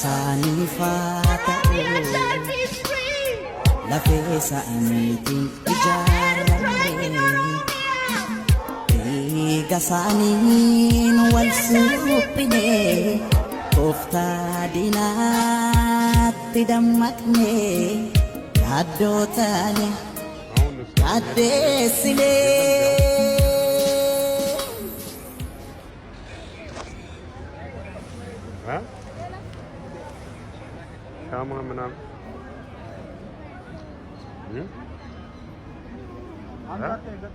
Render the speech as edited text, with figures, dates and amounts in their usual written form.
isaanii faata'u lafee isaaniitiin ijaarame dhiiga isaaniin wal suphine kooftaa diinaatti dammaqne yaaddoo taane yaaddeessine. Kamu menang. Angkat ya,